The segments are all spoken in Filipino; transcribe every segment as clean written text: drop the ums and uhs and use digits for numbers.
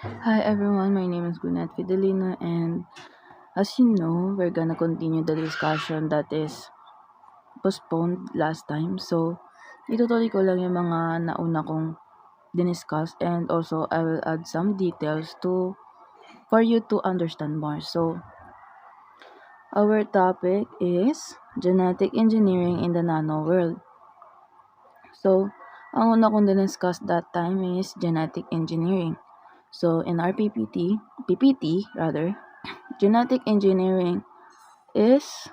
Hi everyone, my name is Gunat Fidelina, and as you know, we're gonna continue the discussion that is postponed last time. So, itutuloy ko lang yung mga nauna kong diniscuss, and also I will add some details for you to understand more. So, our topic is genetic engineering in the nano world. So, ang una kong diniscuss that time is genetic engineering. So, in our PPT rather, genetic engineering is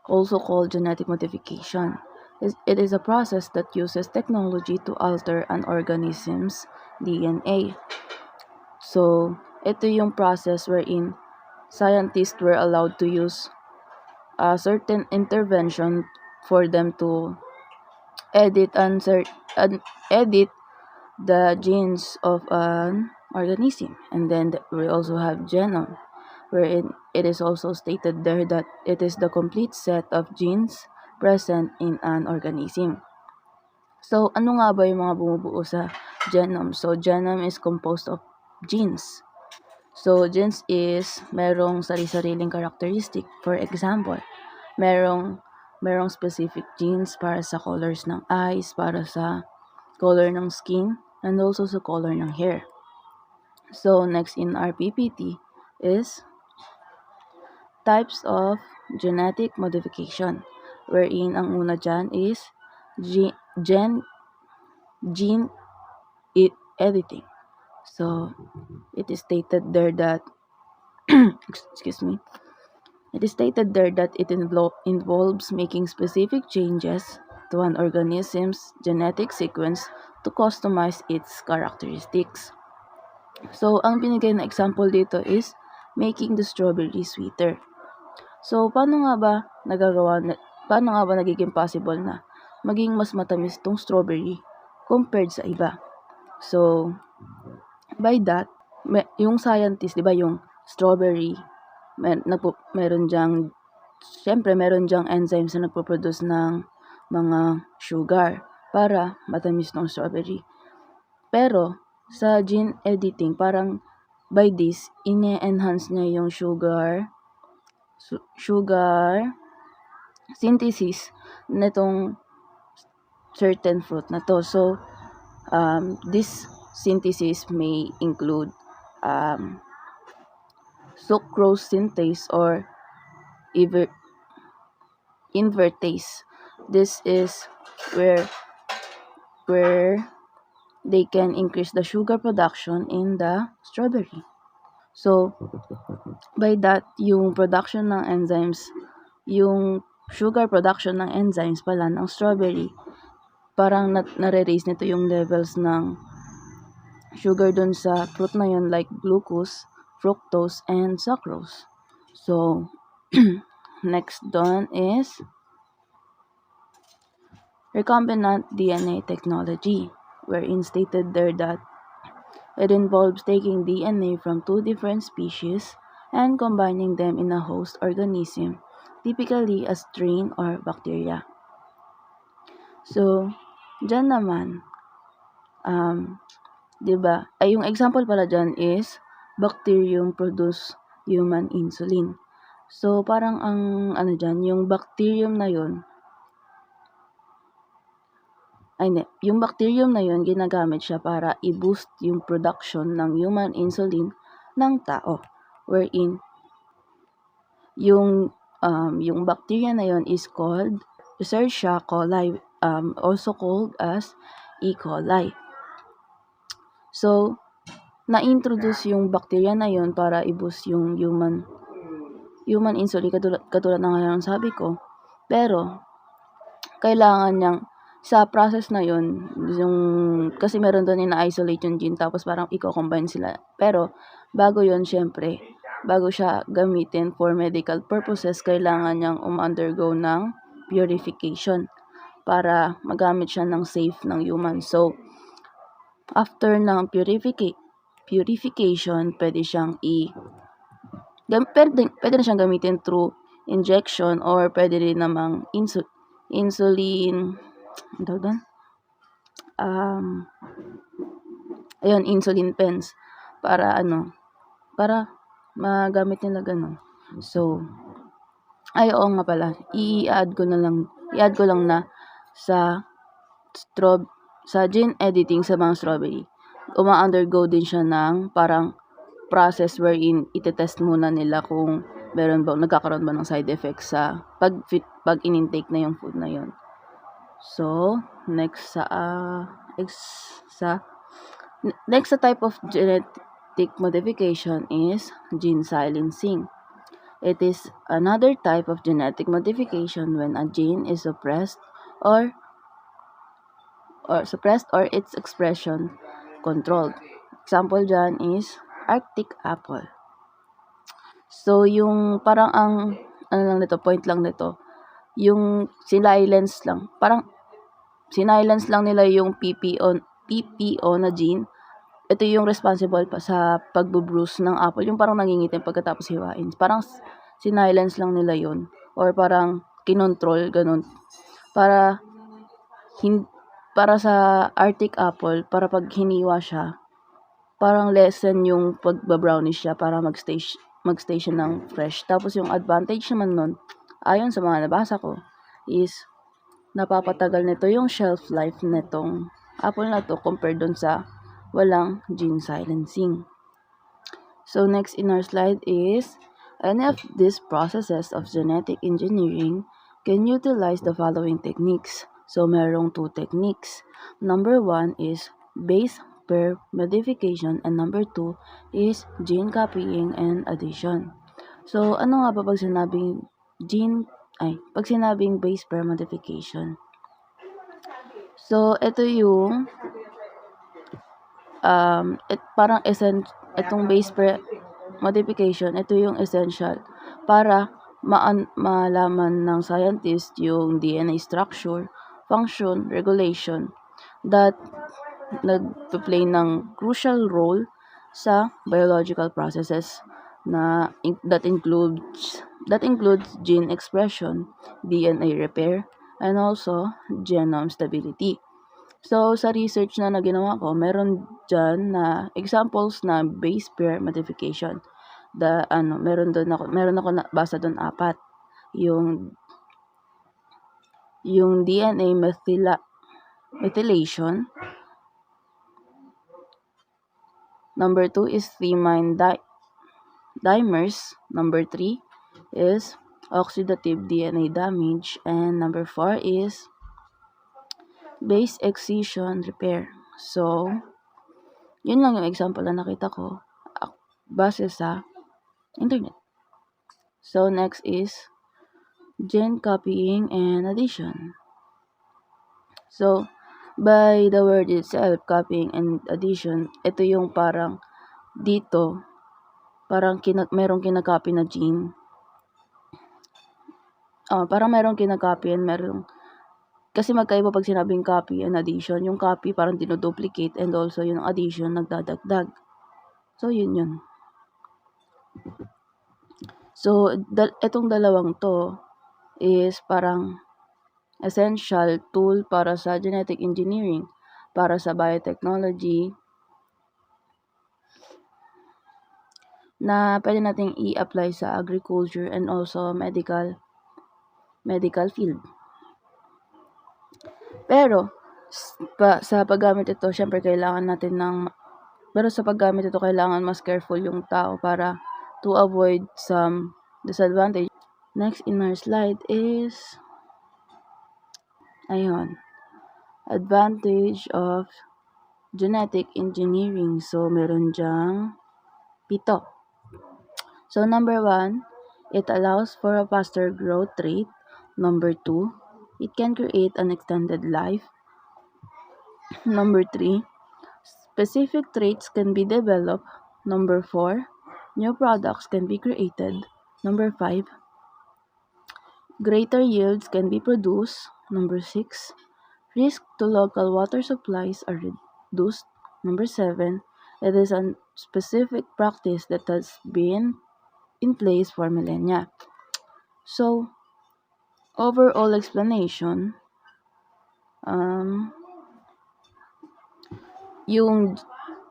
also called genetic modification. It is a process that uses technology to alter an organism's DNA. So, ito yung process wherein scientists were allowed to use a certain intervention for them to edit edit the genes of an organism. And then we also have genome, wherein it is also stated there that it is the complete set of genes present in an organism. So, ano nga ba yung mga bumubuo sa genome? So, genome is composed of genes. So, genes is merong sari-sariling characteristic. For example, merong specific genes para sa colors ng eyes, para sa color ng skin, and also sa color ng hair. So, next in our PPT is types of genetic modification, wherein ang una dyan is gene editing. So, it is stated there that excuse me. It is stated there that it involves making specific changes to an organism's genetic sequence to customize its characteristics. So, ang binigay na example dito is making the strawberry sweeter. So, paano nga ba nagiging possible na maging mas matamis tong strawberry compared sa iba? So, by that, yung scientist, 'di ba, yung strawberry, meron diyang enzymes na nagpo-produce ng mga sugar para matamis ng strawberry. Pero sa gene editing, parang by this, ine-enhance niya yung sugar synthesis nitong certain fruit na to. So, this synthesis may include sucrose synthase or invertase. This is where they can increase the sugar production in the strawberry. So, by that, yung production ng enzymes, yung sugar production ng enzymes pala ng strawberry, parang nare-raise nito yung levels ng sugar dun sa fruit na yun, like glucose, fructose, and sucrose. So, next done is recombinant DNA technology, wherein stated there that it involves taking DNA from two different species and combining them in a host organism, typically a strain or bacteria. So, dyan naman, diba, yung example pala dyan is bacterium produce human insulin. So, parang yung bacterium na yun, yung bacterium na yun, ginagamit siya para i-boost yung production ng human insulin ng tao. Wherein, yung bacteria na yun is called Escherichia coli, also called as E. coli. So, na-introduce yung bacteria na yun para i-boost yung human insulin, katulad ng ngayon sabi ko. Pero, kailangan niyang sa process na yun, kasi meron doon ina-isolate yung gene, tapos parang i-combine sila. Pero, bago siya gamitin for medical purposes, kailangan niyang undergo ng purification para magamit siya ng safe ng human. So, after ng purification, pwede na siyang gamitin through injection, or pwede rin namang insulin, insulin pens para para magamit nila gano'n. So, oo nga pala, i-add ko lang na sa gene editing sa mga strawberry, uma-undergo din siya ng parang process wherein ite-test muna nila kung nagkakaroon ba ng side effects sa pag in-intake na yung food na yun. So, next sa type of genetic modification is gene silencing. It is another type of genetic modification when a gene is suppressed or its expression controlled. Example dyan is Arctic apple. So, yung parang point lang nito, yung silence lang nila yung PPO na gene. Ito yung responsible pa sa pagbo-bruise ng apple, yung parang nangingitim pagkatapos hiwain. Parang sinilence lang nila yun, or parang kinontrol, ganun. Para sa Arctic apple, para pag hiniwa siya, parang lessen yung pagba-brownish siya para magstay siya ng fresh. Tapos yung advantage naman nun, ayon sa mga nabasa ko, is napapatagal nito yung shelf life netong apple na to compared dun sa walang gene silencing. So next in our slide is, any of these processes of genetic engineering can utilize the following techniques. So merong 2 techniques. Number 1 is base pair modification and number 2 is gene copying and addition. So ano nga ba pag sinabing base pair modification? So ito yung itong base pair modification, ito yung essential para malaman ng scientist yung DNA structure, function, regulation that nagpe-play ng crucial role sa biological processes that includes gene expression, DNA repair, and also genome stability. So, sa research na ginawa ko, meron dyan na examples na base pair modification. Meron ako nabasa doon 4. Yung DNA methylation. Number 2 is thymine dimers. Number 3 is oxidative DNA damage. And number 4 is base excision repair. So, yun lang yung example na nakita ko base sa internet. So, next is gene copying and addition. So, by the word itself, copying and addition, ito yung parang dito, parang merong kinakopy na gene. Parang merong kinakopy and merong, kasi magkaiba pag sinabing copy and addition. Yung copy parang dinoduplicate and also yung addition nagdadagdag. So, yun. So, etong dalawang to is parang essential tool para sa genetic engineering, para sa biotechnology, na pwede nating i-apply sa agriculture and also medical field. Pero, sa paggamit ito, syempre kailangan mas careful yung tao para to avoid some disadvantage. Next in our slide is, advantage of genetic engineering. So, meron dyang 7. So, number 1, it allows for a faster growth rate. Number 2, it can create an extended life. Number 3, specific traits can be developed. Number 4, new products can be created. Number 5, greater yields can be produced. Number 6, risk to local water supplies are reduced. Number 7, it is a specific practice that has been in place for millennia. So, overall explanation, yung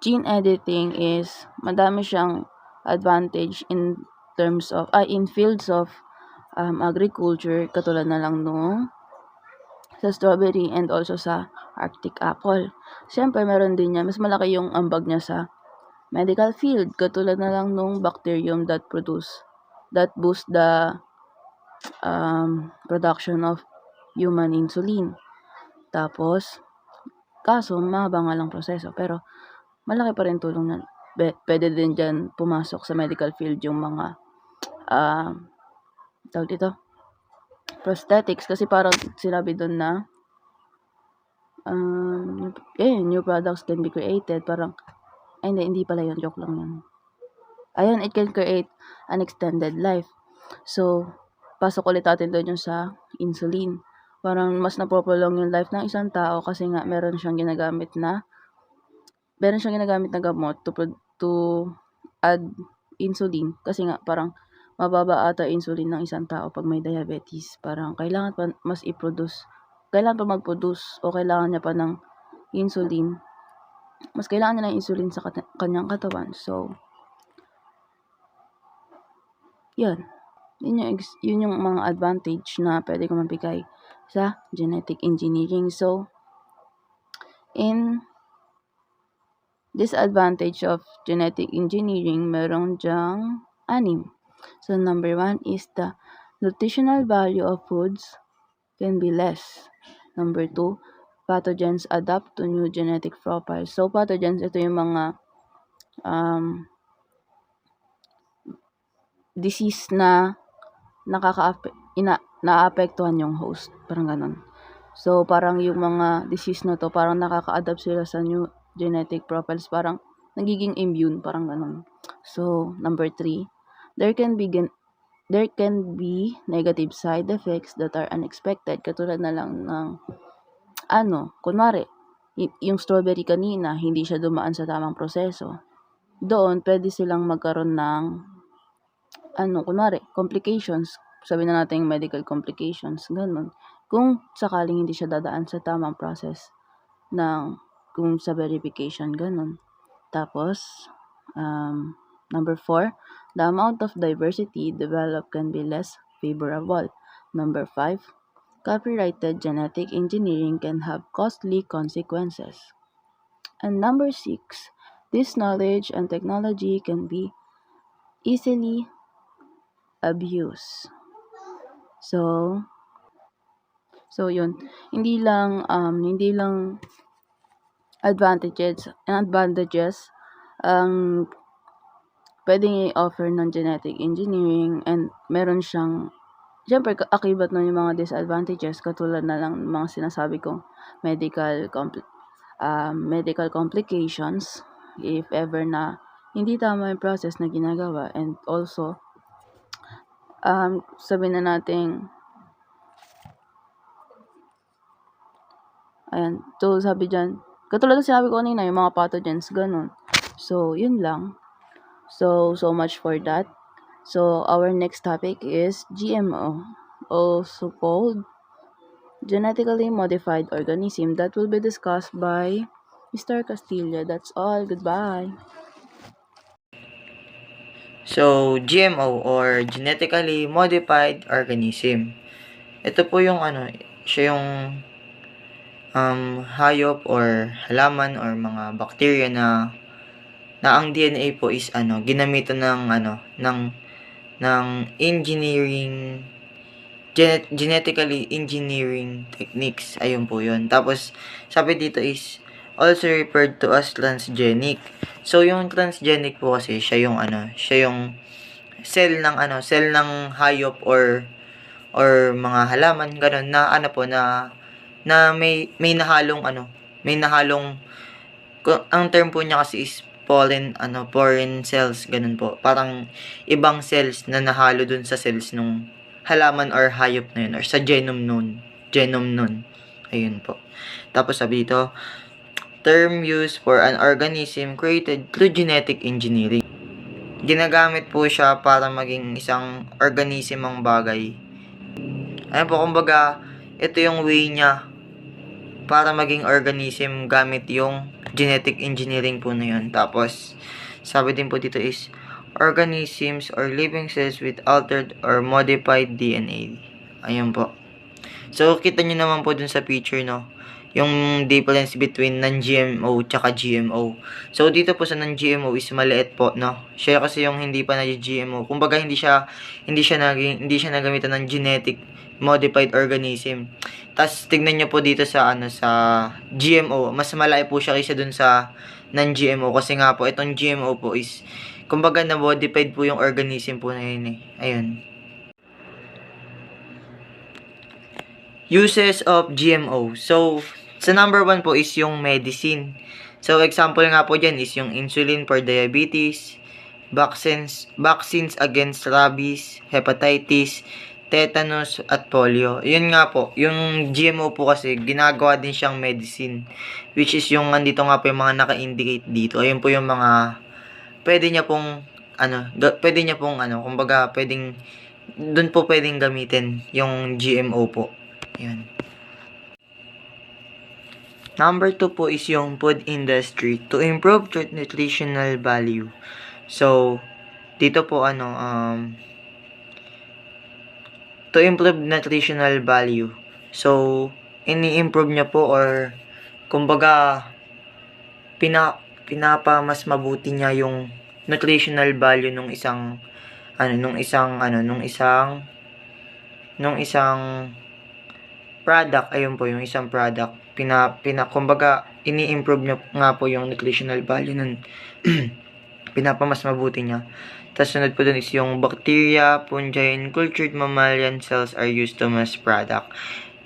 gene editing is madami siyang advantage in terms of in fields of agriculture, katulad na lang nung sa strawberry and also sa Arctic apple. Siyempre meron din niya, mas malaki yung ambag niya sa medical field, katulad na lang nung bacterium that boost the production of human insulin. Tapos, kaso mahaba nga lang proseso, pero malaki pa rin tulong na pwede din dyan pumasok sa medical field yung mga tawag dito, prosthetics, kasi parang sinabi doon na new products can be created, parang hindi pala yun, joke lang yun. Ayun, it can create an extended life. So, pasok ulit natin doon yung sa insulin. Parang mas napoprolong yung life ng isang tao kasi nga meron siyang ginagamit na gamot to add insulin, kasi nga parang mababa ata insulin ng isang tao pag may diabetes. Parang kailangan pa mag-produce o kailangan niya pa ng insulin. Mas kailangan niya ng insulin sa kanyang katawan. So, yun yung mga advantage na pwede ko mabigay sa genetic engineering. So, in disadvantage of genetic engineering, meron dyang 6. So, number 1 is the nutritional value of foods can be less. Number 2, pathogens adapt to new genetic profiles. So, pathogens, ito yung mga disease na naapektuhan yung host, parang ganun. So, parang yung mga disease na to, parang nakaka-adapt sila sa new genetic profiles, parang nagiging immune, parang ganun. So, number 3, there can be negative side effects that are unexpected, katulad na lang ng kunwari, yung strawberry kanina, hindi siya dumaan sa tamang proseso. Doon, pwede silang magkaroon ng kunwari, complications, sabi na natin medical complications, ganun. Kung sakaling hindi siya dadaan sa tamang process kung sa verification, ganun. Tapos, number 4, the amount of diversity developed can be less favorable. Number 5, copyrighted genetic engineering can have costly consequences. And number 6, this knowledge and technology can be easily abused. So yun, hindi lang advantages ang pwedeng i-offer ng genetic engineering, and meron siyang, syempre akibat nun yung mga disadvantages, katulad na lang mga sinasabi kong medical complications if ever na hindi tama yung process na ginagawa, and also sabi na natin, ayan, so sabi dyan, katulad ng sinabi ko kanina, yung mga pathogens, ganun. So, yun lang. So much for that. So, our next topic is GMO, also called genetically modified organism, that will be discussed by Mr. Castillo. That's all. Goodbye. So, GMO or genetically modified organism. Ito po yung siya yung hayop or halaman or mga bacteria na ang DNA po is ginamitan ng engineering, genetically engineering techniques. Ayun po yun. Tapos, sabi dito is also referred to as transgenic. So, yung transgenic po kasi, siya yung cell ng hayop or mga halaman, ganun, na may nahalong ang term po niya kasi is foreign cells, ganun po. Parang ibang cells na nahalo dun sa cells nung halaman or hayop na yun, or sa genome nun. Ayun po. Tapos sabi dito, term used for an organism created through genetic engineering. Ginagamit po siya para maging isang organismong bagay. Ayun po, kumbaga, ito yung way niya para maging organism gamit yung genetic engineering po na yun. Tapos, sabi din po dito is, organisms or living cells with altered or modified DNA. Ayun po. So, kita nyo naman po dun sa picture, no? Yung difference between non-GMO tsaka GMO. So, dito po sa non-GMO is maliit po, no? Siya kasi yung hindi pa nag-GMO. Kumbaga, hindi siya nagamitan ng genetic modified organism. Tapos, tignan nyo po dito sa, sa GMO. Mas malaki po siya kaysa dun sa non-GMO. Kasi nga po, itong GMO po is, kumbaga, na-modified po yung organism po na yun, eh. Ayun. Uses of GMO. So, sa number 1 po is yung medicine. So, example nga po dyan is yung insulin for diabetes, vaccines against rabies, hepatitis, tetanus, at polio. Yun nga po, yung GMO po kasi, ginagawa din siyang medicine. Which is yung, andito nga po yung mga naka-indicate dito. Ayun po yung mga, pwede niya pong, kumbaga, dun po pwedeng gamitin yung GMO po. Yan. Number 2 po is yung food industry to improve nutritional value. So, dito po to improve nutritional value. So, ini-improve niya po or kumbaga mas mabuti niya yung nutritional value nung isang product. Ayun po yung isang product. Kumbaga ini-improve niya nga po yung nutritional value nun. Mas mabuti niya. Tapos sunod po dun is yung bacteria, fungi, and cultured mammalian cells are used to mass product.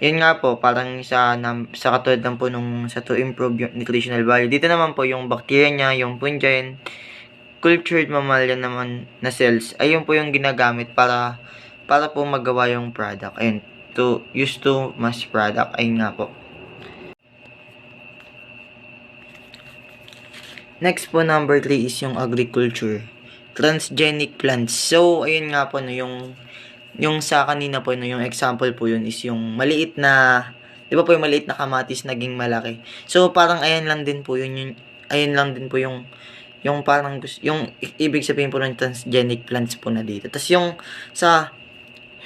Yun nga po, parang sa katulad lang po sa to improve yung nutritional value. Dito naman po yung bacteria niya, yung fungi, and cultured mammalian naman na cells. Ayun po yung ginagamit para po magawa yung product. Ayun, used to mass product. Ayun nga po. Next po, number 3 is yung agriculture. Transgenic plants. So, ayun nga po, no, yung sa kanina po, no, yung example po yun is yung maliit na, di ba po yung maliit na kamatis naging malaki. So, parang ayan lang din po yung parang, yung ibig sabihin po ng transgenic plants po na dito. Tapos yung sa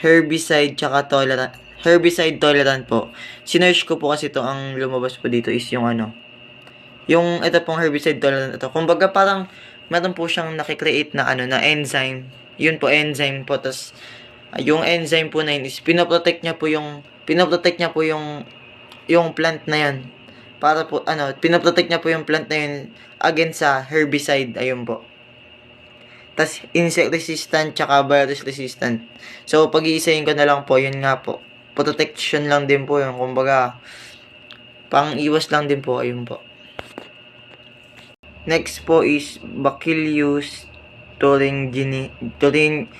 herbicide tolerant po. Sinearch ko po kasi ito, ang lumabas po dito is yung yung ito pong herbicide tolerant ito. Kumbaga parang meron po siyang nakikreate na na enzyme. Yun po, enzyme po. Tapos yung enzyme po na yun is pinoprotect niya po yung plant na yun. Para po pinoprotect niya po yung plant na yun against sa herbicide. Ayun po. Tas insect resistant tsaka virus resistant. So pag-iisahin ko na lang po, yun nga po. Protection lang din po yun. Kumbaga pang-iwas lang din po. Ayun po. Next po is Bacillus thuringiensis.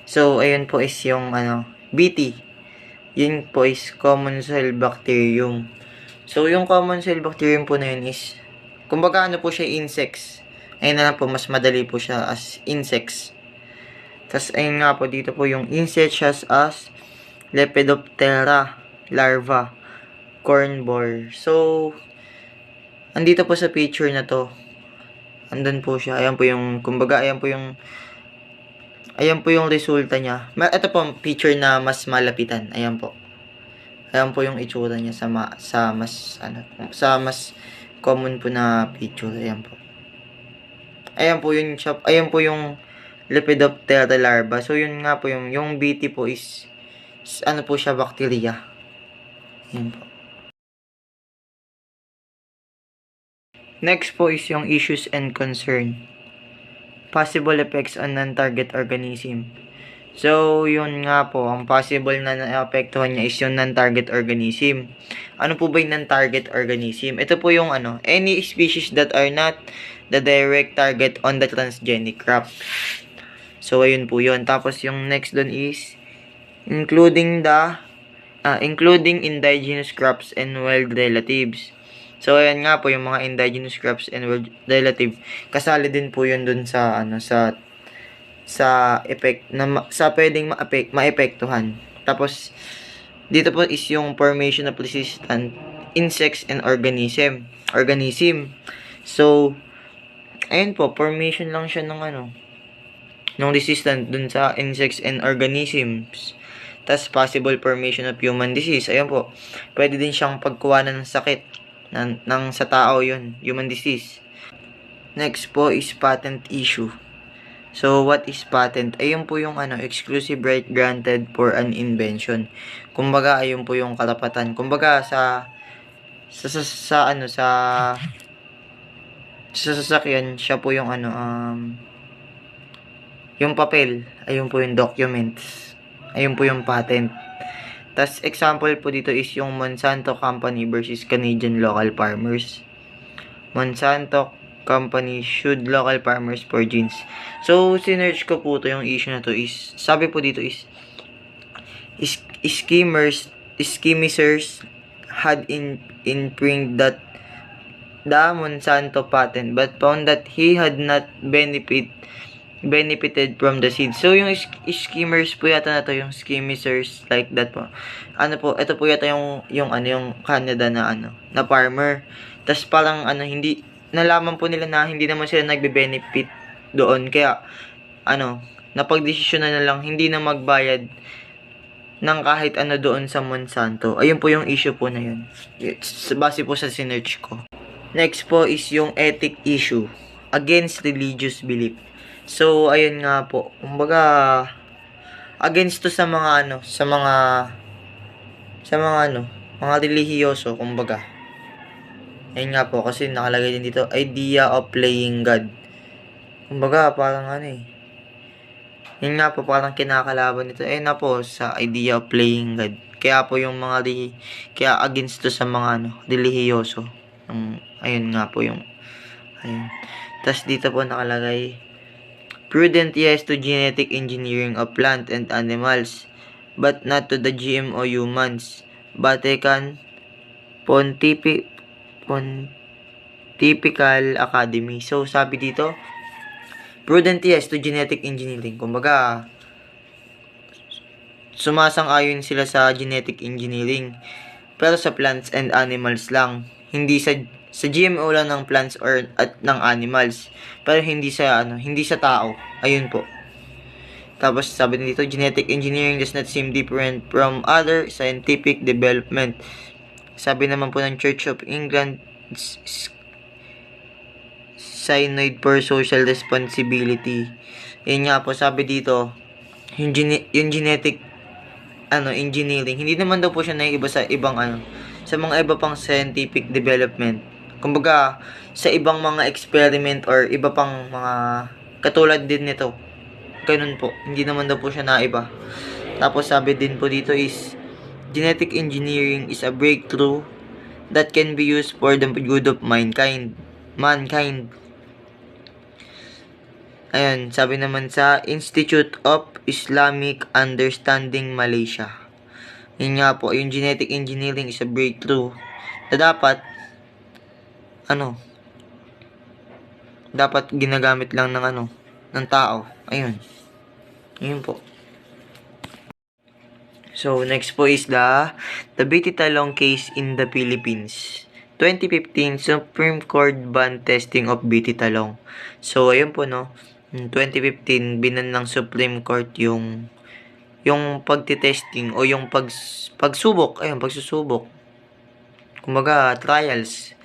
So ayun po is yung BT. Yun po is common cell bacterium. So yung common cell bacterium po na yun is kumbaga po siya, insects. Ayun na lang po, mas madali po siya as insects. Tapos ayun nga po, dito po yung insects as Lepidoptera larva, corn borer. So andito po sa picture na to, andun po siya. Ayan po yung, kumbaga, ayan po yung resulta niya. Ito po, picture na mas malapitan. Ayan po. Ayan po yung itsura niya sa mas common po na picture. Ayan po. Ayan po yung Lepidoptera larva. So, yun nga po yung BT po is po siya, bacteria. Ayan po. Next po is yung issues and concern. Possible effects on non-target organism. So, yun nga po, ang possible na naapektuhan niya is yung non-target organism. Ano po ba yung non-target organism? Ito po yung any species that are not the direct target on the transgenic crop. So, ayun po yun. Tapos, yung next dun is including indigenous crops and wild relatives. So, ayan nga po, yung mga indigenous crops and wild relative, kasali din po yun dun sa sa effect na sa pwedeng maapektuhan. Tapos Dito po is yung formation of resistant insects and organism. So, ayun po, formation lang siya ng ng resistant dun sa insects and organisms. Tas possible formation of human disease. Ayun po, pwede din siyang pagkuhanan ng sakit ng sa tao yun, human disease. Next po is patent issue. So, what is patent? Ayun po yung exclusive right granted for an invention. Kumbaga, ayun po yung karapatan. Kumbaga, sa sasakyan, siya po yung yung papel. Ayun po yung documents. Ayun po yung patent. Tas, example po dito is yung Monsanto Company versus Canadian local farmers. Monsanto Company sued local farmers for genes. So, sinerch ko po to yung issue na to is, sabi po dito is, schemers had infringed that the Monsanto patent but found that he had not benefited from the seed. So, yung schemers po yata na to, yung schemers like that po. Ito po yata yung Canada na farmer. Tas parang hindi, nalaman po nila na hindi naman sila nagbe-benefit doon. Kaya, napagdesisyon na lang hindi na magbayad ng kahit doon sa Monsanto. Ayun po yung issue po na yun. Base po sa sinerch ko. Next po is yung ethic issue against religious belief. So, ayun nga po. Kumbaga, against to sa mga mga relihiyoso, kumbaga. Ayun nga po, kasi nakalagay din dito, idea of playing God. Kumbaga, parang yun nga po, parang kinakalaban nito. Ayun na po, sa idea of playing God. Kaya po yung kaya against to sa mga relihiyoso. Ayun nga po yung, ayun. Tas dito po nakalagay, prudent yes to genetic engineering of plant and animals, but not to the GMO humans. Vatican Pontifical Academy. So, sabi dito, prudent yes to genetic engineering. Kumbaga, sumasang-ayon sila sa genetic engineering. Pero sa plants and animals lang. Hindi sa GMO lang ng plants at ng animals. Pero hindi sa tao. Ayun po. Tapos sabi dito, genetic engineering does not seem different from other scientific development. Sabi naman po ng Church of England, Synod for Social Responsibility. Yun nga po, sabi dito, yung genetic engineering, hindi naman daw po siya naiiba sa ibang sa mga iba pang scientific development. Kumbaga, sa ibang mga experiment or iba pang mga katulad din nito. Ganun po, hindi naman daw po siya naiba. Tapos sabi din po dito is, genetic engineering is a breakthrough that can be used for the good of mankind. Ayun, sabi naman sa Institute of Islamic Understanding Malaysia. Yun nga po, yung genetic engineering is a breakthrough na dapat ginagamit lang ng tao. Ayun. Ayun po. So, next po is the Biti Talong case in the Philippines. 2015, Supreme Court banned testing of Biti Talong. So, ayun po, 2015, binan ng Supreme Court yung pagtitesting o yung pagsusubok. Kumbaga, trials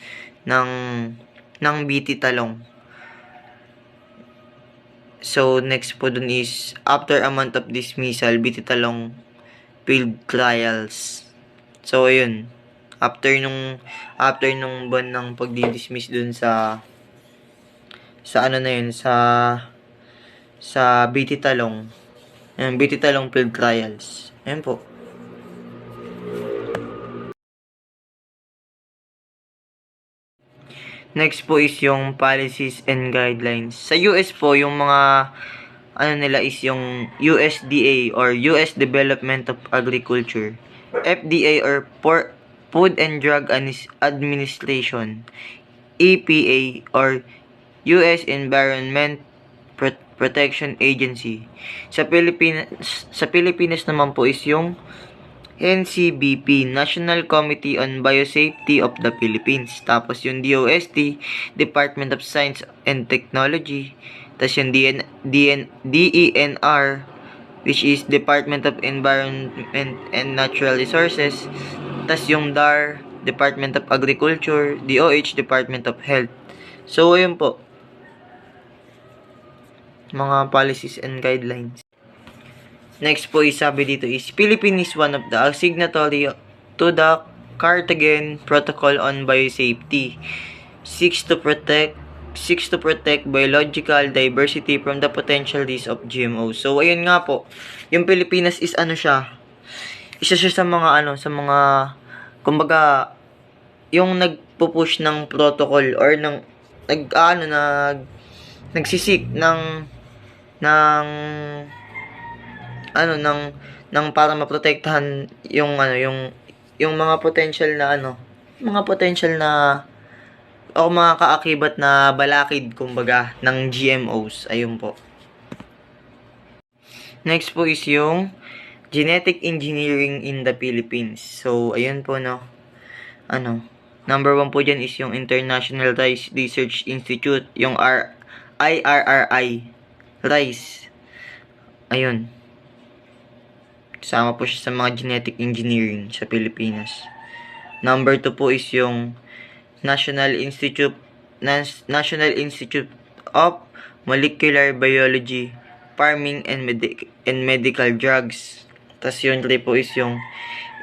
ng Biti Talong. So, next po dun is, after a month of dismissal, Biti Talong field trials. So, ayun. After nung ban ng pagdi-dismiss dun sa Biti Talong. Ayun, Biti Talong field trials. Ayun po. Next po is yung policies and guidelines. Sa US po, yung mga nila is yung USDA or US Department of Agriculture, FDA or Food and Drug Administration, EPA or US Environment Protection Agency. Sa Pilipinas naman po is yung NCBP, National Committee on Biosafety of the Philippines. Tapos yung DOST, Department of Science and Technology. Tapos yung DENR, which is Department of Environment and Natural Resources. Tapos yung DAR, Department of Agriculture. DOH, Department of Health. So, ayun po. Mga policies and guidelines. Next po is sabi dito is Philippines is one of the signatory to the Cartagena Protocol on Biosafety. Seeks to protect biological diversity from the potential risks of GMOs. So ayun nga po, yung Pilipinas is ano siya? Isa siya sa mga kumbaga yung nagpo-push ng protocol or nagsisik ng para maprotektahan yung mga potential na o mga kaakibat na balakid kumbaga ng GMOs. Ayun po. Next po is yung genetic engineering in the Philippines. So ayun po number 1 po dyan is yung International Rice Research Institute, yung IRRI Rice. Ayun. Kasama po siya sa mga genetic engineering sa Pilipinas. Number 2 po is yung National Institute of Molecular Biology, Farming and Medical Drugs. Tapos yung 3 po is yung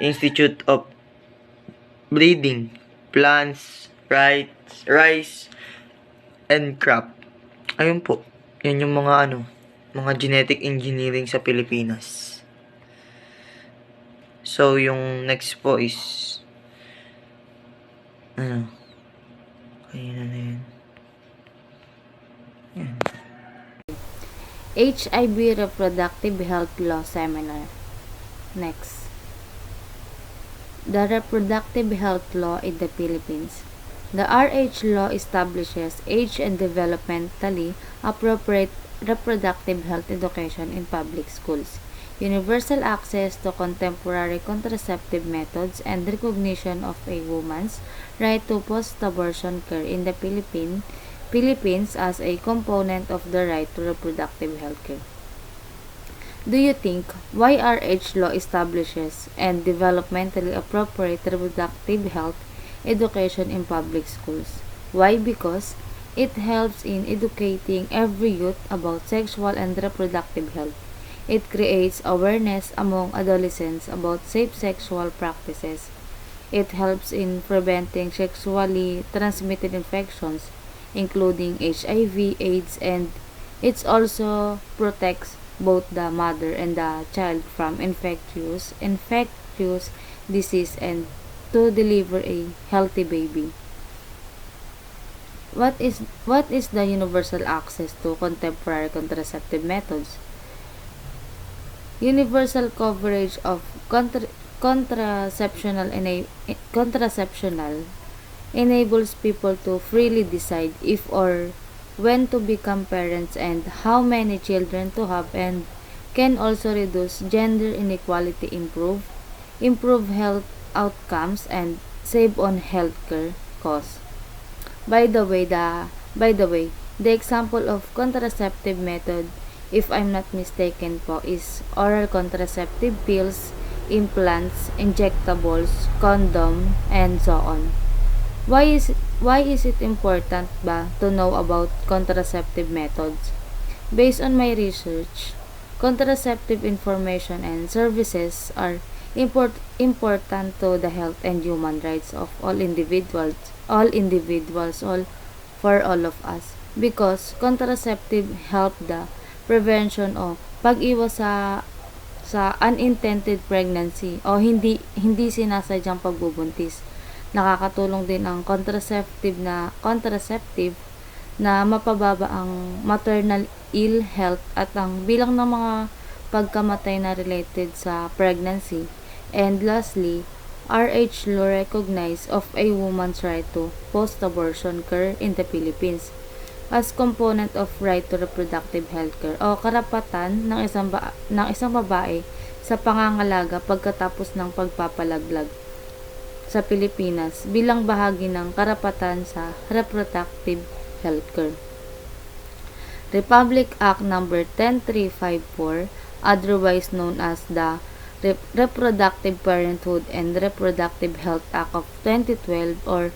Institute of Breeding, Plants, Rice, and Crop. Ayun po. Yan yung mga genetic engineering sa Pilipinas. So, yung next po is ayun na yun. Yan. HIV Reproductive Health Law Seminar. Next. The Reproductive Health Law in the Philippines. The RH law establishes age and developmentally appropriate reproductive health education in public schools, universal access to contemporary contraceptive methods, and recognition of a woman's right to post-abortion care in the Philippines as a component of the right to reproductive health care. Do you think why RH law establishes and developmentally appropriate reproductive health education in public schools? Why? Because it helps in educating every youth about sexual and reproductive health. It creates awareness among adolescents about safe sexual practices. It helps in preventing sexually transmitted infections, including HIV, AIDS, and it also protects both the mother and the child from infectious disease and to deliver a healthy baby. What is the universal access to contemporary contraceptive methods? Universal coverage of contraceptional enables people to freely decide if or when to become parents and how many children to have, and can also reduce gender inequality, improve health outcomes, and save on healthcare costs. By the way, the example of contraceptive method, if I'm not mistaken po, is oral contraceptive pills, implants, injectables, condom, and so on. Why is it important ba to know about contraceptive methods? Based on my research, contraceptive information and services are important to the health and human rights of all individuals, for all of us, because contraceptive help the prevention o pag-iwas sa unintended pregnancy o hindi sinasadyang pagbubuntis. Nakakatulong din ang contraceptive na mapababa ang maternal ill health at ang bilang ng mga pagkamatay na related sa pregnancy. And lastly, RH law recognize of a woman's right to post-abortion care in the Philippines as component of right to reproductive health care o karapatan ng isang babae sa pangangalaga pagkatapos ng pagpapalaglag sa Pilipinas bilang bahagi ng karapatan sa reproductive healthcare. Republic Act No. 10354, otherwise known as the Reproductive Parenthood and Reproductive Health Act of 2012 or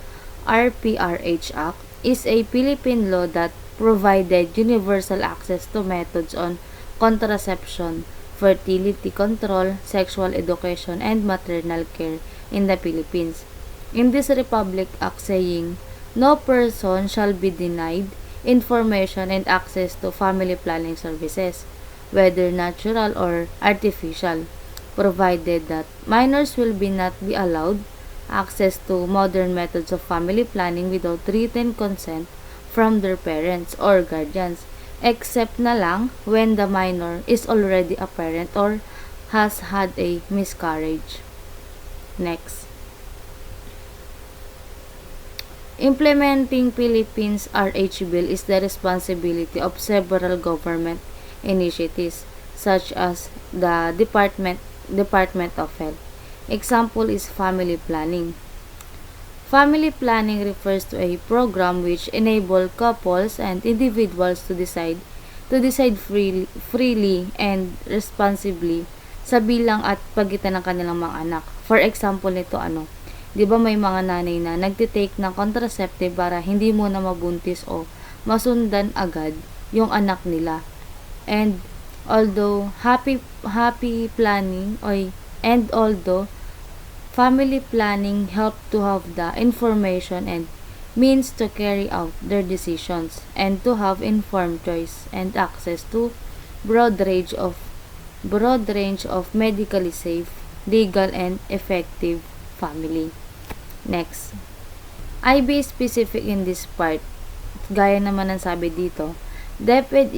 RPRH Act, is a Philippine law that provided universal access to methods on contraception, fertility control, sexual education, and maternal care in the Philippines. In this Republic Act saying, no person shall be denied information and access to family planning services, whether natural or artificial, provided that minors will not be allowed access to modern methods of family planning without written consent from their parents or guardians, except na lang when the minor is already a parent or has had a miscarriage. Next. Implementing Philippines RH Bill is the responsibility of several government initiatives, such as the Department of Health. Example is family planning. Family planning refers to a program which enable couples and individuals to decide freely and responsibly sa bilang at pagitan ng kanilang mga anak. For example nito, 'di ba may mga nanay na nagtitake ng contraceptive para hindi mo na mabuntis o masundan agad yung anak nila. And although family planning help to have the information and means to carry out their decisions and to have informed choice and access to broad range of medically safe, legal, and effective family. Next. I be specific in this part. Gaya naman ng sabi dito, DepEd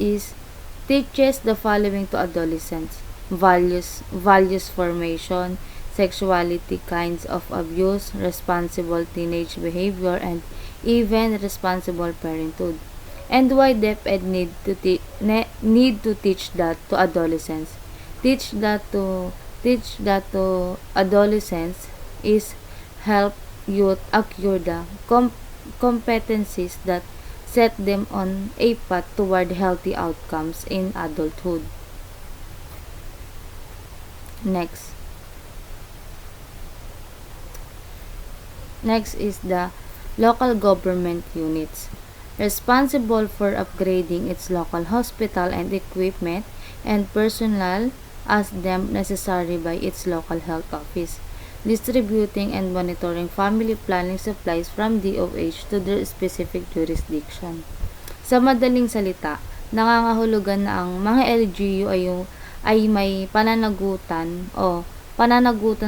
teaches the following to adolescents: values formation, sexuality, kinds of abuse, responsible teenage behavior, and even responsible parenthood. And why DepEd need to teach that to adolescents? Teach that to adolescents is help youth acquire the competencies that set them on a path toward healthy outcomes in adulthood. Next is the local government units, responsible for upgrading its local hospital and equipment and personnel as deemed necessary by its local health office, distributing and monitoring family planning supplies from DOH to their specific jurisdiction. Sa madaling salita, nangangahulugan na ang mga LGU ay may pananagutan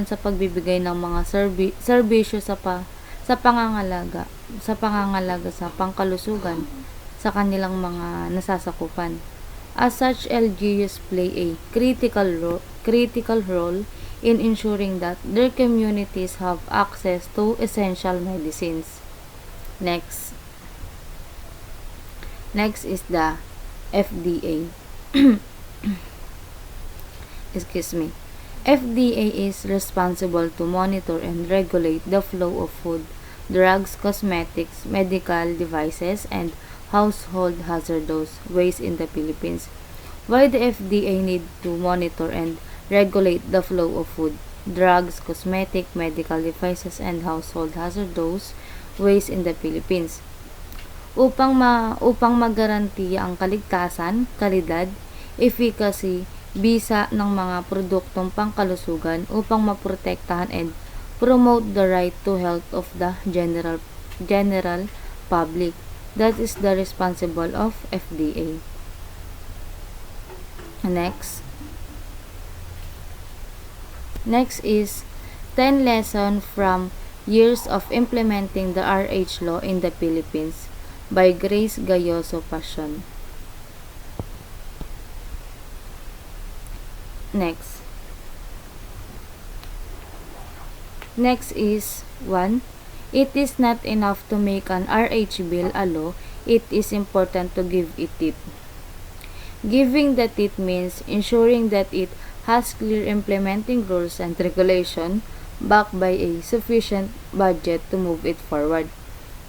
sa pagbibigay ng mga serbisyo sa pangangalaga sa pangkalusugan sa kanilang mga nasasakupan. As such, LGUs play a critical role in ensuring that their communities have access to essential medicines. Next is the FDA. Excuse me. FDA is responsible to monitor and regulate the flow of food, drugs, cosmetics, medical devices, and household hazardous waste in the Philippines. Why the FDA need to monitor and regulate the flow of food, drugs, cosmetic, medical devices, and household hazardous waste in the Philippines? Upang magarantiya ang kaligtasan, kalidad, efficacy, bisa ng mga produktong pangkalusugan upang maprotektahan and promote the right to health of the general public. That is the responsible of FDA. Next is 10 lessons from years of implementing the RH law in the Philippines by Grace Gayoso Pasion. Next is 1. It is not enough to make an RH bill a law, it is important to give it teeth. Giving the teeth means ensuring that it has clear implementing rules and regulation backed by a sufficient budget to move it forward.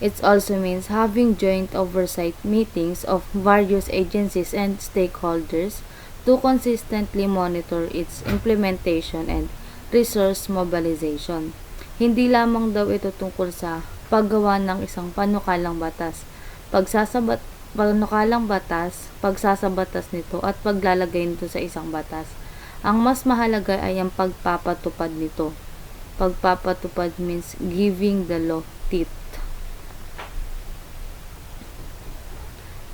It also means having joint oversight meetings of various agencies and stakeholders to consistently monitor its implementation and resource mobilization. Hindi lamang daw ito tungkol sa paggawa ng isang panukalang batas, pagsasabatas nito at paglalagay nito sa isang batas. Ang mas mahalaga ay ang pagpapatupad nito. Pagpapatupad means giving the law teeth.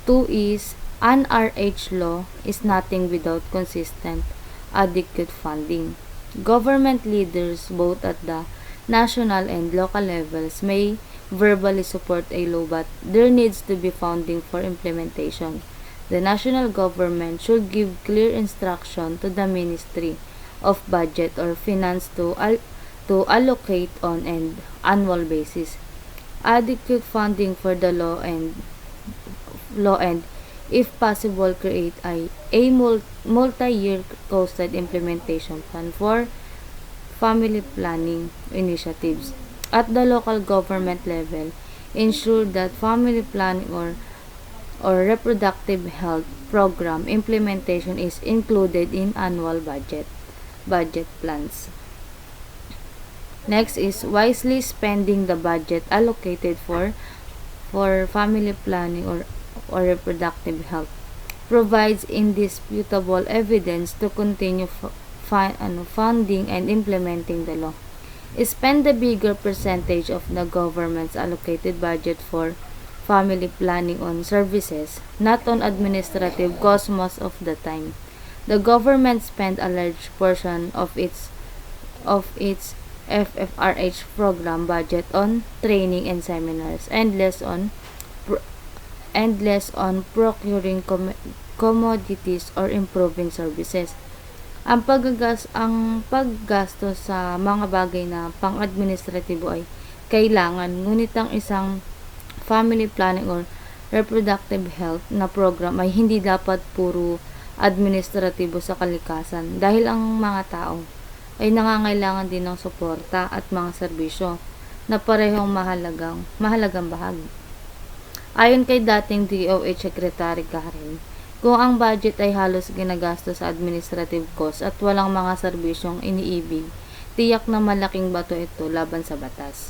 2 is, an RH law is nothing without consistent, adequate funding. Government leaders, both at the national and local levels, may verbally support a law, but there needs to be funding for implementation. The national government should give clear instruction to the Ministry of Budget or Finance to allocate on an annual basis adequate funding for the law and if possible create a multi-year costed implementation plan for family planning initiatives. At the local government level, ensure that family planning or reproductive health program implementation is included in annual budget plans. Next is wisely spending the budget allocated for family planning or reproductive health provides indisputable evidence to continue funding and implementing the law. Spend the bigger percentage of the government's allocated budget for family planning on services, not on administrative costs most of the time. The government spent a large portion of its FFRH program budget on training and seminars and less on procuring commodities or improving services. Ang paggastos sa mga bagay na pang-administratibo ay kailangan, ngunit ang isang family planning or reproductive health na program ay hindi dapat puro administratibo sa kalikasan dahil ang mga tao ay nangangailangan din ng suporta at mga serbisyo na parehong mahalagang bahagi. Ayon kay dating DOH Secretary Karen, kung ang budget ay halos ginagastos sa administrative costs at walang mga serbisyong iniibig, tiyak na malaking bato ito laban sa batas.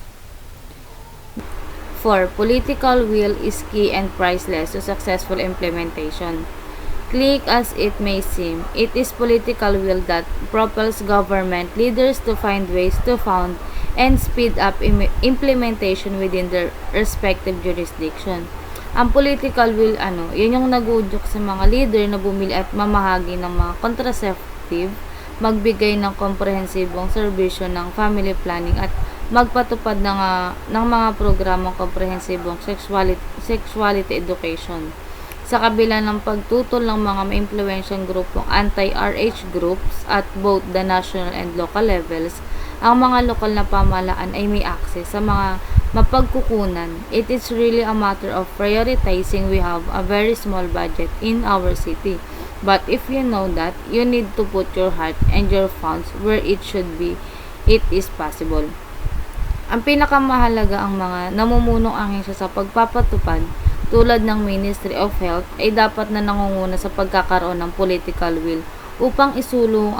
4. Political will is key and priceless to successful implementation. Click as it may seem, it is political will that propels government leaders to find ways to fund and speed up implementation within their respective jurisdiction. Ang political will, yun yung nagudyok sa mga leader na bumili at mamahagi ng mga contraceptive, magbigay ng komprehensibong serbisyo ng family planning at magpatupad ng mga programang komprehensibong sexuality education. Sa kabila ng pagtutol ng mga maimpluwensyang grupong anti-RH groups at both the national and local levels, ang mga lokal na pamahalaan ay may access sa mga mapagkukunan. It is really a matter of prioritizing. We have a very small budget in our city, but if you know that, you need to put your heart and your funds where it should be. It is possible. Ang pinakamahalaga, ang mga namumunong ahensya sa pagpapatupad tulad ng Ministry of Health ay dapat na nangunguna sa pagkakaroon ng political will upang isulong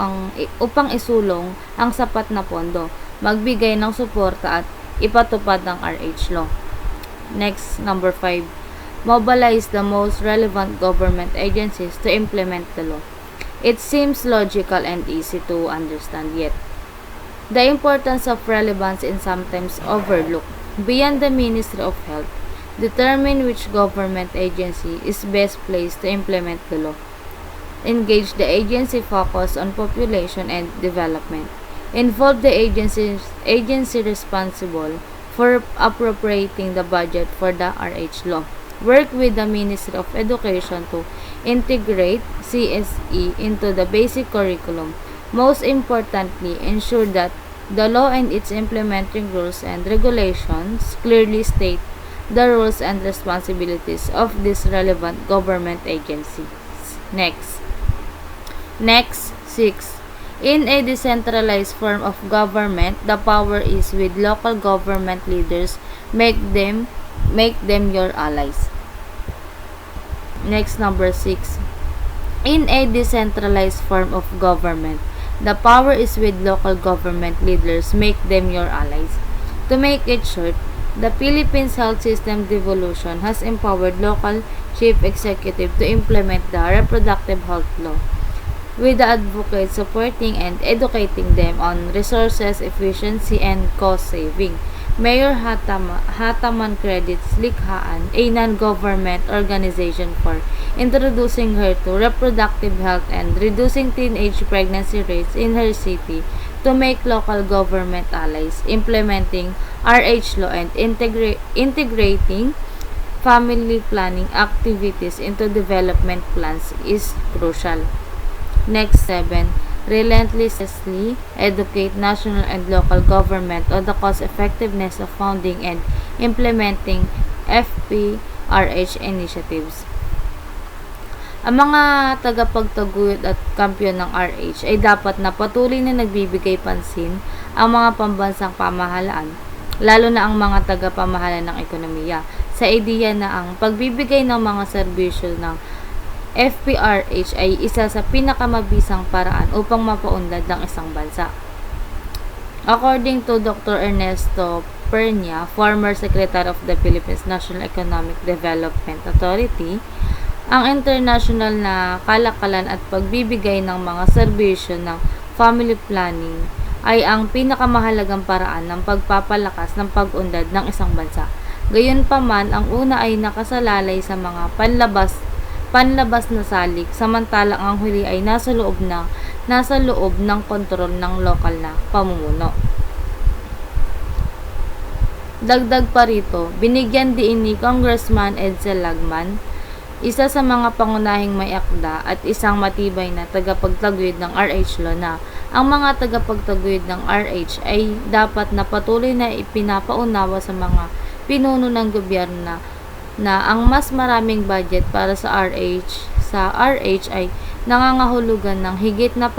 ang sapat na pondo, magbigay ng suporta at ipatupad ng RH law. Next, number 5. Mobilize the most relevant government agencies to implement the law. It seems logical and easy to understand, yet the importance of relevance is sometimes overlooked. Beyond the Ministry of Health, determine which government agency is best placed to implement the law. Engage the agency focus on population and development. Involve the agency responsible for appropriating the budget for the RH law. Work with the Ministry of Education to integrate CSE into the basic curriculum. Most importantly, ensure that the law and its implementing rules and regulations clearly state the roles and responsibilities of these relevant government agencies. Next, 6. In a decentralized form of government, the power is with local government leaders. Make them your allies. Next, number 6. In a decentralized form of government, the power is with local government leaders. Make them your allies. To make it short, the Philippines health system devolution has empowered local chief executive to implement the reproductive health law, with the advocates supporting and educating them on resources, efficiency, and cost saving. Mayor Hataman credits Likhaan, a non-government organization, for introducing her to reproductive health and reducing teenage pregnancy rates in her city to make local government allies. Implementing RH law and integrating family planning activities into development plans is crucial. Next, 7. Relentlessly educate national and local government on the cost-effectiveness of founding and implementing FPRH initiatives. Ang mga tagapagtaguyod at kampiyon ng RH ay dapat na patuloy na nagbibigay pansin ang mga pambansang pamahalaan, lalo na ang mga tagapamahala ng ekonomiya, sa ideya na ang pagbibigay ng mga serbisyo ng FPRH ay isa sa pinakamabisang paraan upang mapaunlad ng isang bansa. According to Dr. Ernesto Pernia, former Secretary of the Philippines National Economic Development Authority, ang international na kalakalan at pagbibigay ng mga serbisyo ng family planning ay ang pinakamahalagang paraan ng pagpapalakas ng pag-unlad ng isang bansa. Gayunpaman, ang una ay nakasalalay sa mga panlabas na salik, samantalang ang huli ay nasa loob ng kontrol ng lokal na pamumuno. Dagdag pa rito, binigyan diin ni Congressman Edsel Lagman, isa sa mga pangunahing may akda at isang matibay na tagapagtaguyod ng RH law, na ang mga tagapagtaguyod ng RH ay dapat na patuloy na ipinapaunawa sa mga pinuno ng gobyerno na ang mas maraming budget para sa RH ay nangangahulugan ng higit na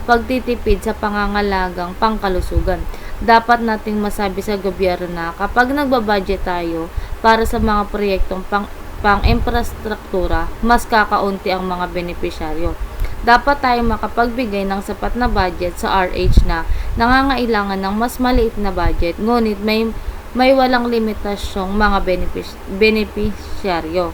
pagtitipid sa pangangalagang pangkalusugan. Dapat nating masabi sa gobyerno na kapag nagbabudget tayo para sa mga proyektong pang-infrastruktura, mas kakaunti ang mga benepisyaryo. Dapat tayo makapagbigay ng sapat na budget sa RH na nangangailangan ng mas maliit na budget, ngunit may walang limitasyong mga benepisyaryo.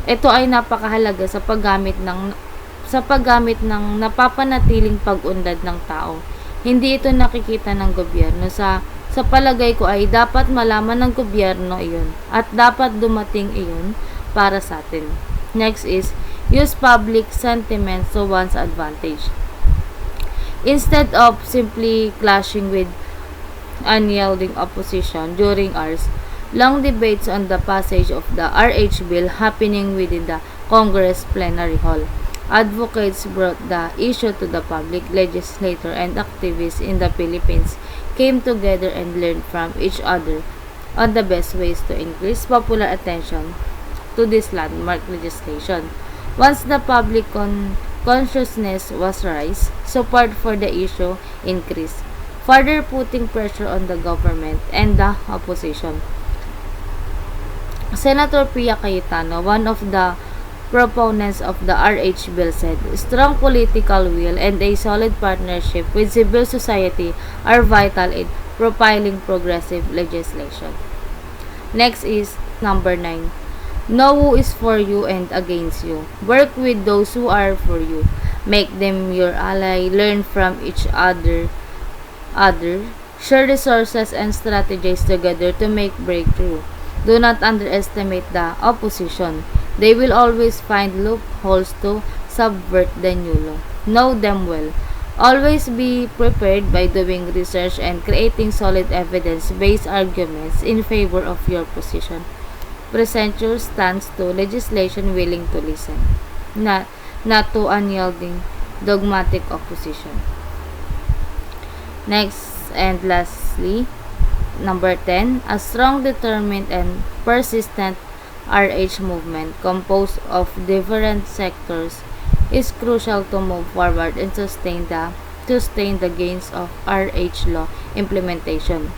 Ito ay napakahalaga sa paggamit ng napapanatiling pag-unlad ng tao. Hindi ito nakikita ng gobyerno. Sa palagay ko ay dapat malaman ng gobyerno iyon at dapat dumating iyon para sa atin. Next is, use public sentiment to one's advantage. Instead of simply clashing with unyielding opposition during hours long debates on the passage of the RH bill happening within the Congress plenary hall, advocates brought the issue to the public. Legislators and activists in the Philippines came together and learned from each other on the best ways to increase popular attention to this landmark legislation. Once the public consciousness was raised, support for the issue increased, further putting pressure on the government and the opposition. Senator Pia Cayetano, one of the proponents of the RH bill, said, "Strong political will and a solid partnership with civil society are vital in profiling progressive legislation." Next is number 9. Know who is for you and against you. Work with those who are for you. Make them your ally. Learn from each other. Share resources and strategies together to make breakthrough. Do not underestimate the opposition. They will always find loopholes to subvert the new law. Know them well. Always be prepared by doing research and creating solid evidence-based arguments in favor of your position. Present your stance to legislation willing to listen, not to unyielding, dogmatic opposition. Next and lastly, number 10, a strong, determined, and persistent RH movement composed of different sectors is crucial to move forward and sustain the gains of RH law implementation.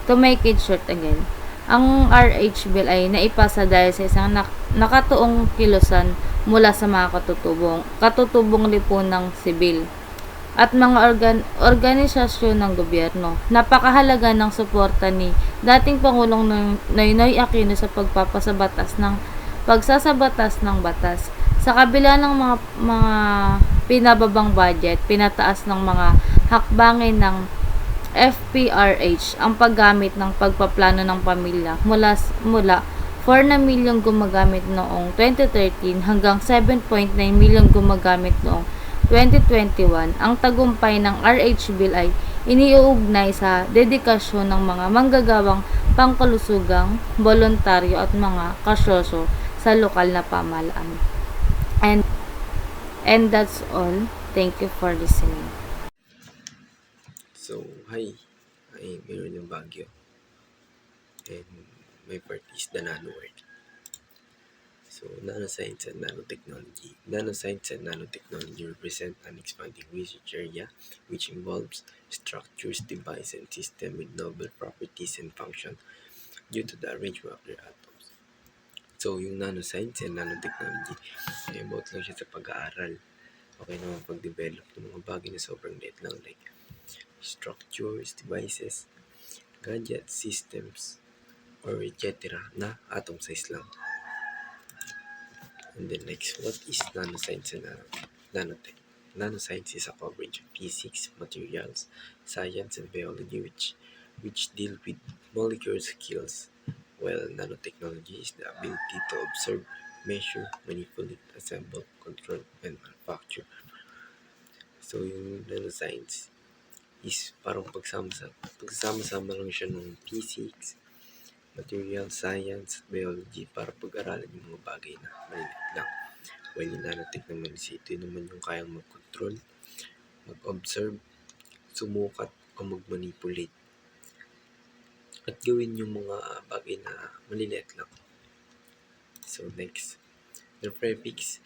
To make it short again, ang RH bill ay naipasa dahil sa isang nakatuong kilusan mula sa mga katutubong lipunang sibil at mga organisasyon ng gobyerno. Napakahalaga ng suporta ni dating Pangulong Noynoy Aquino sa pagsasabatas ng batas. Sa kabila ng mga pinababang budget, pinataas ng mga hakbangin ng FPRH ang paggamit ng pagpaplano ng pamilya mula 4 na milyong gumagamit noong 2013 hanggang 7.9 milyong gumagamit noong 2021. Ang tagumpay ng RH Bill ay iniuugnay sa dedikasyon ng mga manggagawang pangkalusugang, voluntaryo at mga kasyoso sa lokal na pamahalaan. And that's all. Thank you for listening. So, hi. Ay, meron yung Baguio. And my part is the nano world. So, nanoscience and nanotechnology. Nanoscience and nanotechnology represent an expanding research area which involves structures, devices, and systems with novel properties and function due to the arrangement of their atoms. So, yung nanoscience and nanotechnology ay about lang siya sa pag-aaral. Okay naman pag-develop ng mga bagay na sobrang liit lang like structures, devices, gadgets, systems, or etc. na atom size lang. And then next, what is nanoscience and nanotech? Nanoscience is a coverage of physics, materials, science, and biology which deal with molecular skills, while nanotechnology is the ability to observe, measure, manipulate, assemble, control, and manufacture. So yung nanoscience is parang pagsama-sama lang siya ng physics, material science, biology para pag-aralan yung mga bagay na maliit lang. While yung nanotech naman ito naman yung kayang mag-control, mag-observe, sumukat o mag-manipulate at gawin yung mga bagay na maliliit lang. So next, the prefix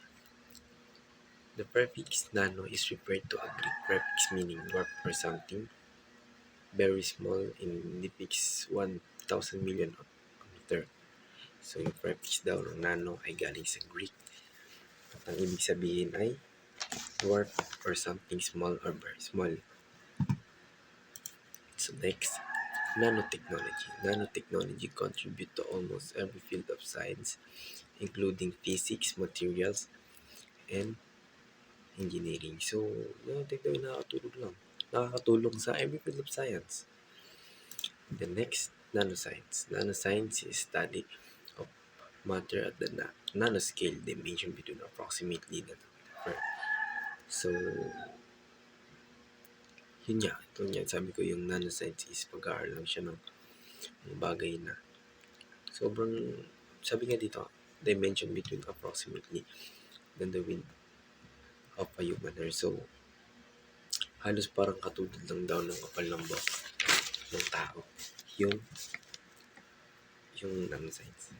nano is referred to a Greek prefix meaning dwarf or something very small and depicts 1,000 million of the Earth. So yung prefix daw ng nano ay galing sa Greek at ang ibig sabihin ay dwarf or something small or very small. So next, nanotechnology. Nanotechnology contribute to almost every field of science including physics, materials, and engineering. So, nanotechnology nakakatulong sa every field of science. The next, nanoscience. Nanoscience is study of matter at the nanoscale dimension between approximately the So, yun nga. Ito nga, sabi ko yung nanoscience is pag-aaral lang siya ng bagay na sobrang, sabi nga dito, dimension between approximately than the width of a human hair. So, halos parang katulad lang daw ng kapal ng buhok ng tao. Yung nanoscience.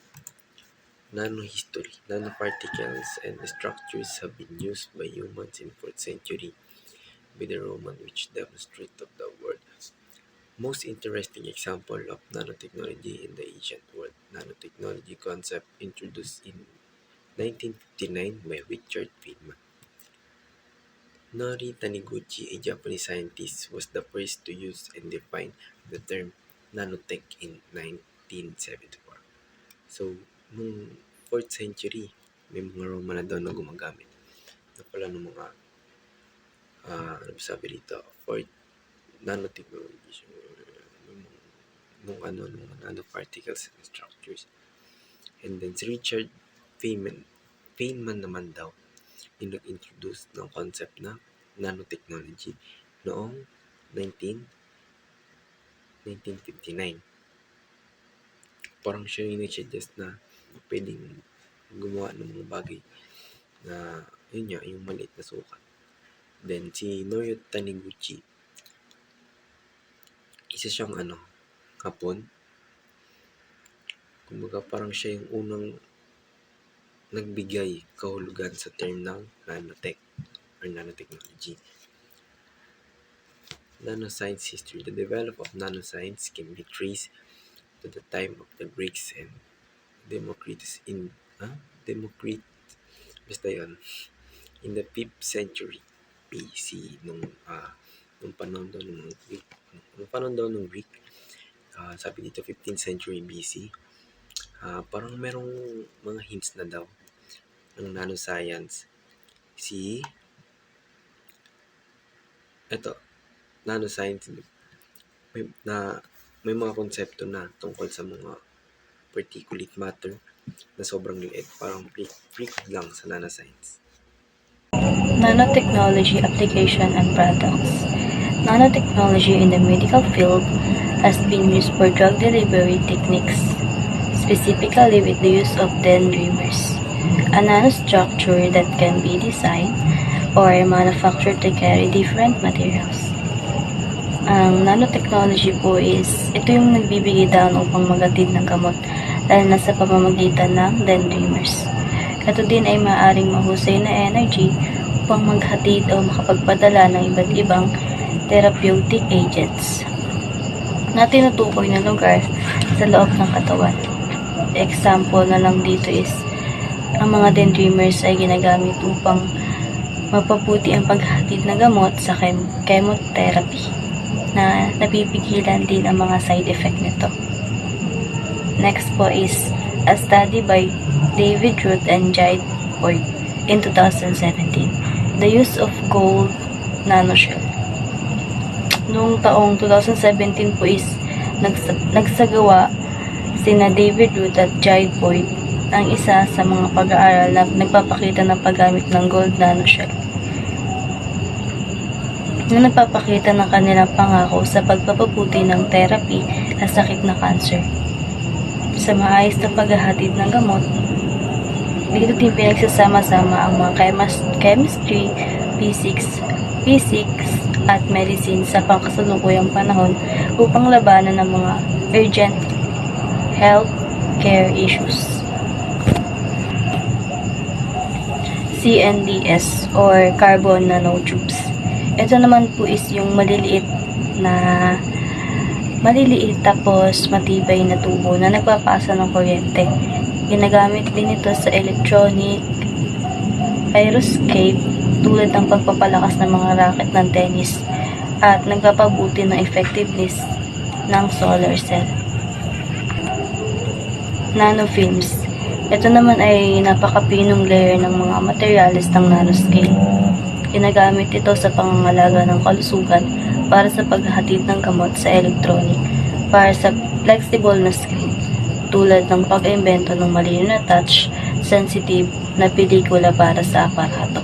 Nanohistory. Nanoparticles and structures have been used by humans in 4th century by the Roman which demonstrate of the world. Most interesting example of nanotechnology in the ancient world. Nanotechnology concept introduced in 1959 by Richard Feynman. Nori Taniguchi, a Japanese scientist, was the first to use and define the term nanotech in 1974. So, nung 4th century, may mga Roman na daw na gumagamit na pala ng mga ano sabi dito, 4th nanotechnology nung nanoparticles and structures. And then si Richard Feynman naman daw yung nag-introduce ng concept na nanotechnology noong 1959. Parang siya yung nag-suggest na pwedeng gumawa ng mga bagay na yun nga, yung maliit na sukat. Then si Norio Taniguchi, isa siyang Hapon. Kumbaga parang siya yung unang nagbigay kahulugan sa term ng nanotech. or nanotechnology. Nanoscience history. The development of nanoscience can be traced to the time of the Greeks and Democritus Democritus, basta yun, in the 5th century BC, nung panahon daw ng mga Greek, nung panahon daw ng Greek, sabi dito 15th century BC, parang merong mga hints na daw ng nanoscience. Si, eto, nanoscience, may, na, may mga konsepto na tungkol sa mga particulate matter na sobrang liit, parang freak lang sa nanoscience. Nanotechnology application and products. Nanotechnology in the medical field has been used for drug delivery techniques, specifically with the use of dendrimers, a nanostructure that can be designed or manufactured to carry different materials. Ang nanotechnology po is, ito yung nagbibigay daan upang magatid ng gamot, lalo na sa pamamagitan ng dendrimers. Ito din ay maaaring mahusay na energy upang maghatid o makapagpadala ng iba't ibang therapeutic agents na tinutukoy na lugar sa loob ng katawan. Example na lang dito is, ang mga dendrimers ay ginagamit upang mapabuti ang paghatid ng gamot sa chemotherapy na napipigilan din ang mga side effect nito. Next po is a study by David Root and Jide Boyd in 2017. The use of gold nanoshell. Noong taong 2017 po is nagsagawa sina David Root at Jide Boyd ang isa sa mga pag-aaral na nagpapakita ng paggamit ng gold nanoshell na nagpapakita ng kanilang pangako sa pagpapabuti ng therapy sa sakit na cancer. Sa maayos na paghahatid ng gamot, dito din pinagsasama-sama ang mga chemistry, physics, at medicine sa pangkasalukuyang panahon upang labanan ng mga urgent health care issues. CNDS or carbon nanotubes. Ito naman po is yung maliliit tapos matibay na tubo na nagpapasa ng kuryente. Ginagamit din ito sa electronic, aeroscape, tulad ng pagpapalakas ng mga racket ng tennis at nagpapabuti ng effectiveness ng solar cell. Nanofilms. Ito naman ay napakapinong layer ng mga materials ng nanoscale. Ginagamit ito sa pangangalaga ng kalusugan para sa paghahatid ng gamot sa electronic para sa flexible na screen, tulad ng pag-imbento ng malinaw na touch-sensitive na pelikula para sa aparato.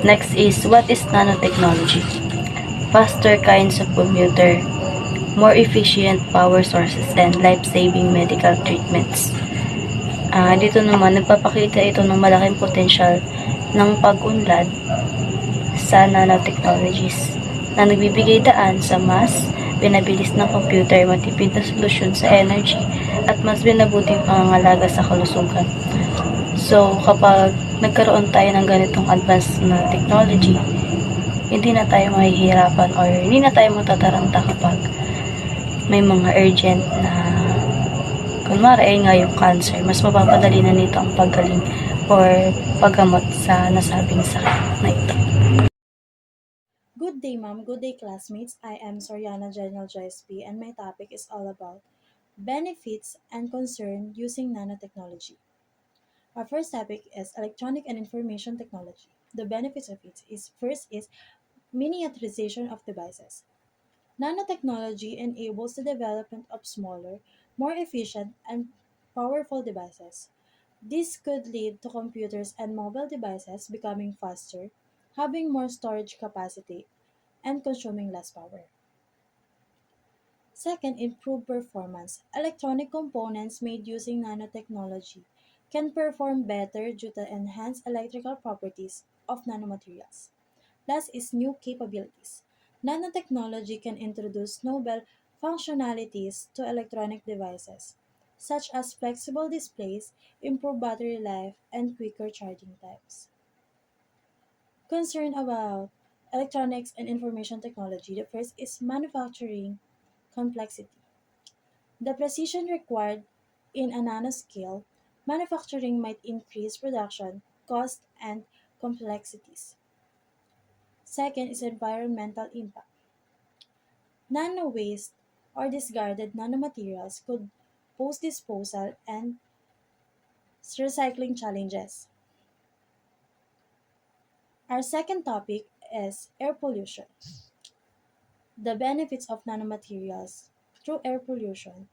Next is, what is nanotechnology? Faster kinds of computer, more efficient power sources, and life-saving medical treatments. Dito naman, nagpapakita ito ng malaking potensyal ng pag-unlad sa nanotechnologies na nagbibigay daan sa mas pinabilis ng computer, matipid na solusyon sa energy, at mas binabuting pangangalaga sa kalusugan. So, kapag nagkaroon tayo ng ganitong advanced na technology, hindi na tayo mahihirapan or hindi na tayo matataranta kapag may mga urgent na kunwari ay nga yung cancer, mas mapapadali na nito ang paggaling or paggamot sa nasabing sakit na ito. Good day, ma'am. Good day, classmates. I am Soriana General JSP, and my topic is all about benefits and concern using nanotechnology. Our first topic is electronic and information technology. The benefits of it is first is miniaturization of devices. Nanotechnology enables the development of smaller, more efficient, and powerful devices. This could lead to computers and mobile devices becoming faster, having more storage capacity, and consuming less power. Second, improved performance. Electronic components made using nanotechnology can perform better due to enhanced electrical properties of nanomaterials. Last is new capabilities. Nanotechnology can introduce novel functionalities to electronic devices, such as flexible displays, improved battery life, and quicker charging times. concern about electronics and information technology. The first is manufacturing complexity. The precision required in a nanoscale manufacturing might increase production cost and complexities. Second is environmental impact. Nano waste or discarded nanomaterials could pose disposal and recycling challenges. Our second topic is air pollution. The benefits of nanomaterials through air pollution.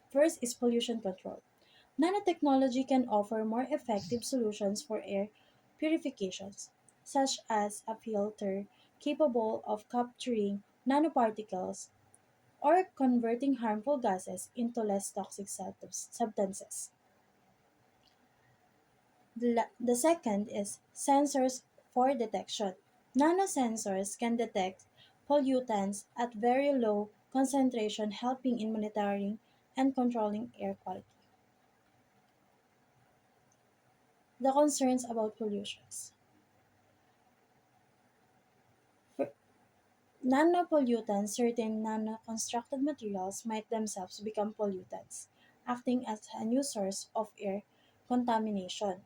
First is pollution control. Nanotechnology can offer more effective solutions for air purifications, such as a filter capable of capturing nanoparticles or converting harmful gases into less toxic substances. The second is sensors for detection. Nanosensors can detect pollutants at very low concentration, helping in monitoring and controlling air quality. The concerns about pollutions. For nanopollutants, certain nano-constructed materials might themselves become pollutants, acting as a new source of air contamination.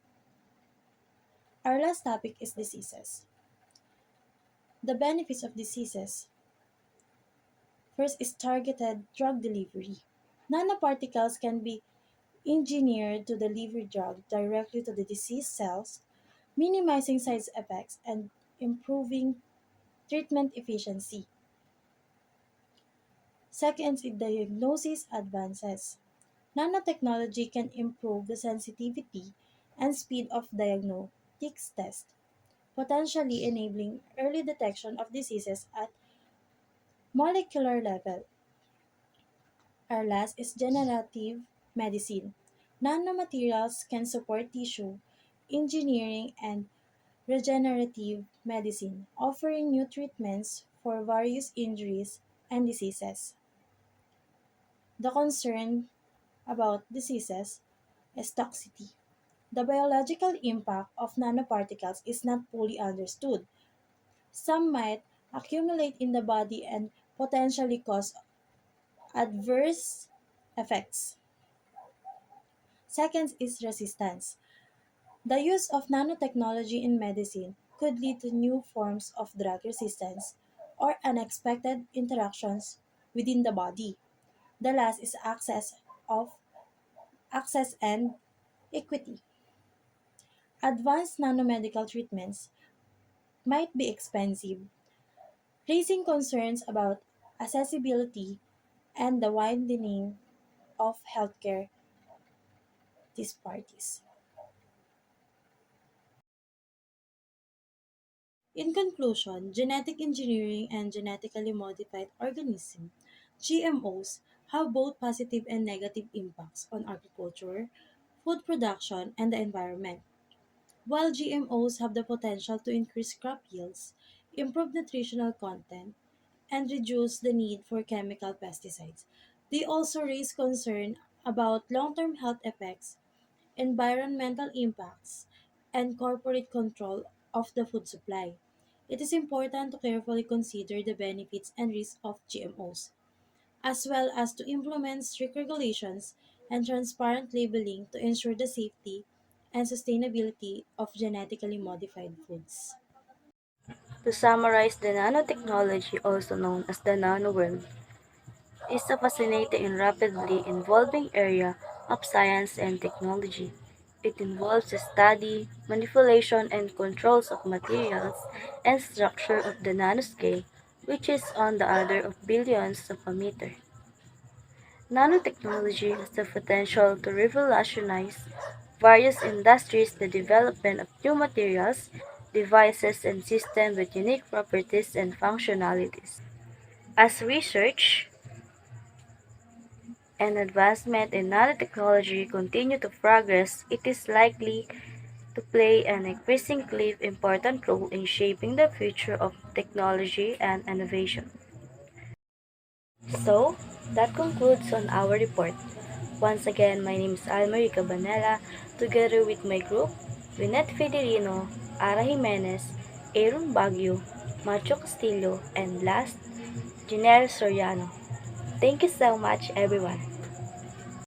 Our last topic is diseases. The benefits of diseases. First is targeted drug delivery. Nanoparticles can be engineered to deliver drug directly to the disease cells, minimizing side effects and improving treatment efficiency. Second is diagnosis advances. Nanotechnology can improve the sensitivity and speed of diagnostics tests, potentially enabling early detection of diseases at molecular level. Our last is generative medicine. Nanomaterials can support tissue engineering and regenerative medicine, offering new treatments for various injuries and diseases. The concern about diseases is toxicity. The biological impact of nanoparticles is not fully understood. Some might accumulate in the body and potentially cause adverse effects. Second is resistance. The use of nanotechnology in medicine could lead to new forms of drug resistance or unexpected interactions within the body. The last is access and equity. Advanced nanomedical treatments might be expensive, raising concerns about accessibility and the widening of healthcare disparities. In conclusion, genetic engineering and genetically modified organisms (GMOs) have both positive and negative impacts on agriculture, food production, and the environment. While GMOs have the potential to increase crop yields, improve nutritional content, and reduce the need for chemical pesticides, they also raise concern about long-term health effects, environmental impacts, and corporate control of the food supply. It is important to carefully consider the benefits and risks of GMOs, as well as to implement strict regulations and transparent labeling to ensure the safety and sustainability of genetically modified foods. To summarize, the nanotechnology, also known as the nano world, is a fascinating and rapidly evolving area of science and technology. It involves the study, manipulation, and controls of materials and structure of the nanoscale, which is on the order of billions of a meter. Nanotechnology has the potential to revolutionize various industries, the development of new materials, devices, and systems with unique properties and functionalities. As research and advancement in nanotechnology continue to progress, it is likely to play an increasingly important role in shaping the future of technology and innovation. So, that concludes on our report. Once again, my name is Almarie Cabanela, together with my group, Vinette Federino, Ara Jimenez, Aaron Baguio, Macho Castillo, and last, Janelle Soriano. Thank you so much, everyone.